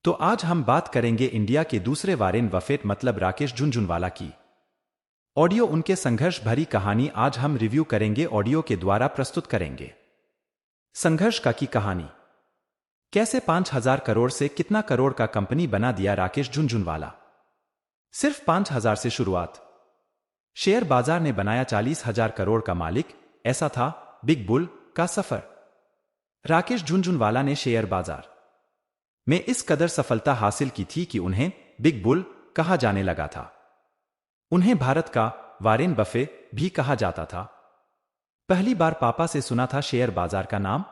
तो आज हम बात करेंगे इंडिया के दूसरे वारेन बफेट मतलब राकेश झुनझुनवाला की ऑडियो उनके संघर्ष भरी कहानी आज हम रिव्यू करेंगे ऑडियो के द्वारा प्रस्तुत करेंगे। संघर्ष का की कहानी, कैसे 5,000 करोड़ से कितना करोड़ का कंपनी बना दिया राकेश झुनझुनवाला। सिर्फ 5,000 से शुरुआत, शेयर बाजार ने बनाया 40,000 करोड़ का मालिक। ऐसा था बिग बुल का सफर। राकेश झुनझुनवाला ने शेयर बाजार में इस कदर सफलता हासिल की थी कि उन्हें बिग बुल कहा जाने लगा था। उन्हें भारत का वारेन बफे भी कहा जाता था। पहली बार पापा से सुना था शेयर बाजार का नाम।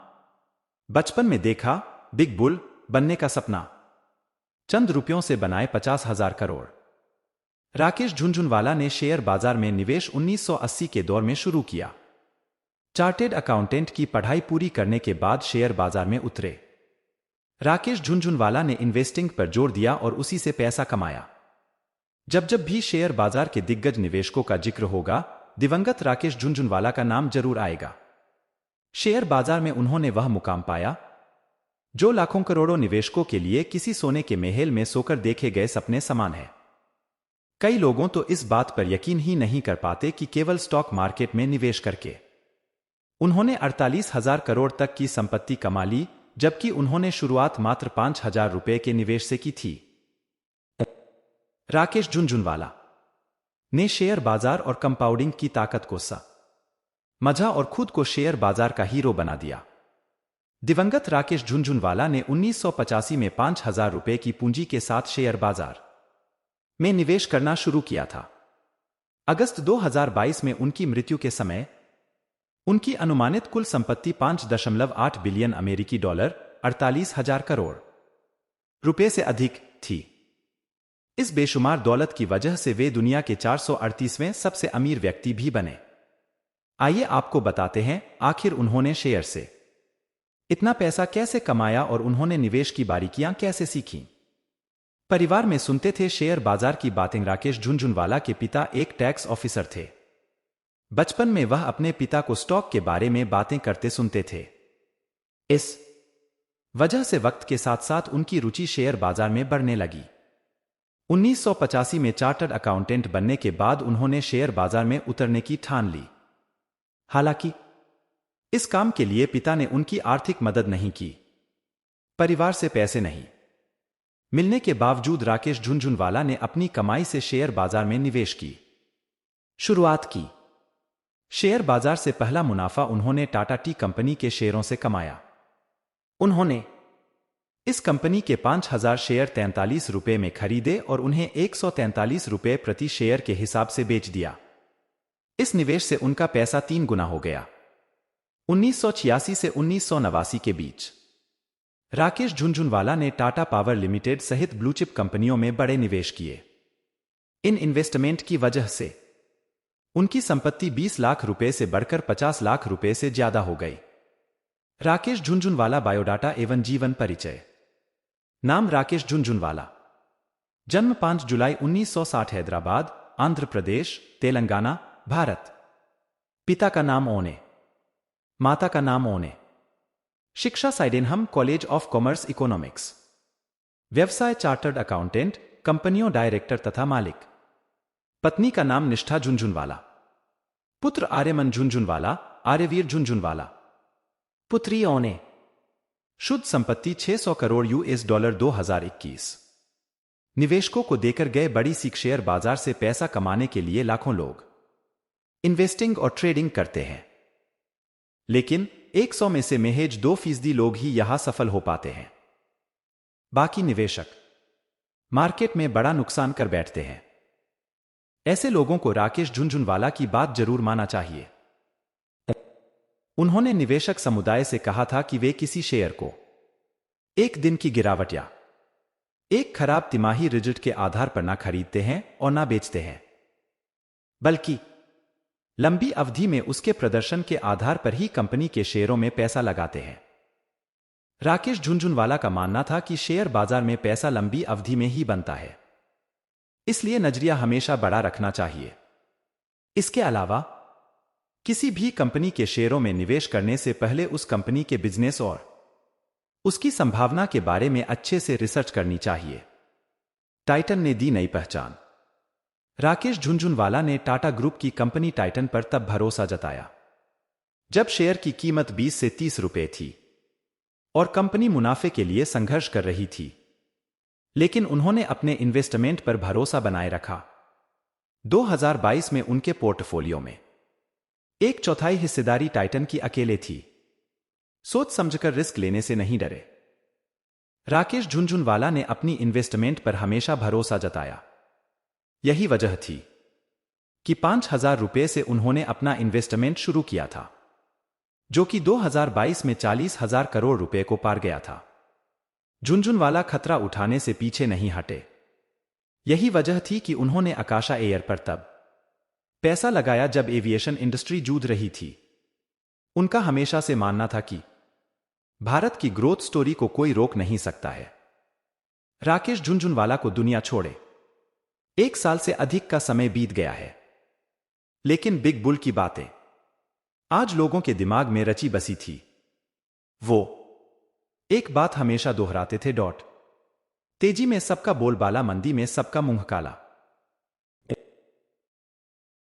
बचपन में देखा बिग बुल बनने का सपना। चंद रुपयों से बनाए 50,000 करोड़। राकेश झुनझुनवाला ने शेयर बाजार में निवेश 1980 के दौर में शुरू किया। चार्टेड अकाउंटेंट की पढ़ाई पूरी करने के बाद शेयर बाजार में उतरे। राकेश झुनझुनवाला ने इन्वेस्टिंग पर जोर दिया और उसी से पैसा कमाया। जब जब भी शेयर बाजार के दिग्गज निवेशकों का जिक्र होगा, दिवंगत राकेश झुनझुनवाला का नाम जरूर आएगा। शेयर बाजार में उन्होंने वह मुकाम पाया जो लाखों करोड़ों निवेशकों के लिए किसी सोने के महल में सोकर देखे गए सपने समान है। कई लोगों तो इस बात पर यकीन ही नहीं कर पाते कि केवल स्टॉक मार्केट में निवेश करके उन्होंने 48,000 करोड़ तक की संपत्ति कमा ली, जबकि उन्होंने शुरुआत मात्र 5,000 रुपए के निवेश से की थी। राकेश झुनझुनवाला ने शेयर बाजार और कंपाउंडिंग की ताकत को समझा और खुद को शेयर बाजार का हीरो बना दिया। दिवंगत राकेश झुनझुनवाला ने 1985 में 5,000 रुपए की पूंजी के साथ शेयर बाजार में निवेश करना शुरू किया था। अगस्त 2022 में उनकी मृत्यु के समय उनकी अनुमानित कुल संपत्ति 5.8 बिलियन अमेरिकी डॉलर 48,000 करोड़ रुपए से अधिक थी। इस बेशुमार दौलत की वजह से वे दुनिया के 438वें सबसे अमीर व्यक्ति भी बने। आइए आपको बताते हैं आखिर उन्होंने शेयर से इतना पैसा कैसे कमाया और उन्होंने निवेश की बारीकियां कैसे सीखी। परिवार में सुनते थे शेयर बाजार की बातें। राकेश झुनझुनवाला के पिता एक टैक्स ऑफिसर थे। बचपन में वह अपने पिता को स्टॉक के बारे में बातें करते सुनते थे। इस वजह से वक्त के साथ साथ उनकी रुचि शेयर बाजार में बढ़ने लगी। 1985 में चार्टर्ड अकाउंटेंट बनने के बाद उन्होंने शेयर बाजार में उतरने की ठान ली। हालांकि इस काम के लिए पिता ने उनकी आर्थिक मदद नहीं की। परिवार से पैसे नहीं मिलने के बावजूद राकेश झुनझुनवाला ने अपनी कमाई से शेयर बाजार में निवेश की शुरुआत की। शेयर बाजार से पहला मुनाफा उन्होंने टाटा टी कंपनी के शेयरों से कमाया। उन्होंने इस कंपनी के 5,000 शेयर 43 रुपए में खरीदे और उन्हें 143 रुपए प्रति शेयर के हिसाब से बेच दिया। इस निवेश से उनका पैसा 3 गुना हो गया। 1986 से 1989 के बीच राकेश झुनझुनवाला ने टाटा पावर लिमिटेड सहित ब्लूचिप कंपनियों में बड़े निवेश किए। इन इन्वेस्टमेंट की वजह से उनकी संपत्ति 20 लाख रुपए से बढ़कर 50 लाख रुपए से ज्यादा हो गई। राकेश झुनझुनवाला बायोडाटा एवं जीवन परिचय। नाम राकेश झुनझुनवाला। जन्म 5 जुलाई 1960, हैदराबाद, आंध्र प्रदेश, तेलंगाना, भारत। पिता का नाम ओने, माता का नाम ओने। शिक्षा साइडेनहम कॉलेज ऑफ कॉमर्स इकोनॉमिक्स। व्यवसाय चार्टर्ड अकाउंटेंट, कंपनियों डायरेक्टर तथा मालिक। पत्नी का नाम निष्ठा झुनझुनवाला। पुत्र आर्यमन झुनझुनवाला, आर्यवीर झुनझुनवाला। पुत्री ओने। शुद्ध संपत्ति 600 करोड़ यूएस डॉलर 2021। निवेशकों को देकर गए बड़ी सीख। शेयर बाजार से पैसा कमाने के लिए लाखों लोग इन्वेस्टिंग और ट्रेडिंग करते हैं, लेकिन 100 में से महज 2% लोग ही यहां सफल हो पाते हैं। बाकी निवेशक मार्केट में बड़ा नुकसान कर बैठते हैं। ऐसे लोगों को राकेश झुनझुनवाला की बात जरूर मानना चाहिए। उन्होंने निवेशक समुदाय से कहा था कि वे किसी शेयर को एक दिन की गिरावट या एक खराब तिमाही रिजल्ट के आधार पर ना खरीदते हैं और ना बेचते हैं, बल्कि लंबी अवधि में उसके प्रदर्शन के आधार पर ही कंपनी के शेयरों में पैसा लगाते हैं। राकेश झुनझुनवाला का मानना था कि शेयर बाजार में पैसा लंबी अवधि में ही बनता है, इसलिए नजरिया हमेशा बड़ा रखना चाहिए। इसके अलावा किसी भी कंपनी के शेयरों में निवेश करने से पहले उस कंपनी के बिजनेस और उसकी संभावना के बारे में अच्छे से रिसर्च करनी चाहिए। टाइटन ने दी नई पहचान। राकेश झुनझुनवाला ने टाटा ग्रुप की कंपनी टाइटन पर तब भरोसा जताया जब शेयर की कीमत 20 से 30 रुपए थी और कंपनी मुनाफे के लिए संघर्ष कर रही थी। लेकिन उन्होंने अपने इन्वेस्टमेंट पर भरोसा बनाए रखा। 2022 में उनके पोर्टफोलियो में एक चौथाई हिस्सेदारी टाइटन की अकेले थी। सोच समझकर रिस्क लेने से नहीं डरे। राकेश झुनझुनवाला ने अपनी इन्वेस्टमेंट पर हमेशा भरोसा जताया। यही वजह थी कि 5,000 रुपये से उन्होंने अपना इन्वेस्टमेंट शुरू किया था, जो कि 2022 में 40,000 करोड़ रुपए को पार गया था। झुनझुनवाला खतरा उठाने से पीछे नहीं हटे। यही वजह थी कि उन्होंने आकाशा एयर पर तब पैसा लगाया जब एविएशन इंडस्ट्री जूझ रही थी। उनका हमेशा से मानना था कि भारत की ग्रोथ स्टोरी को कोई रोक नहीं सकता है। राकेश झुनझुनवाला को दुनिया छोड़े 1 साल से अधिक का समय बीत गया है, लेकिन बिग बुल की बातें आज लोगों के दिमाग में रची बसी थी। वो एक बात हमेशा दोहराते थे, तेजी में सबका बोलबाला, मंदी में सबका मुंह काला।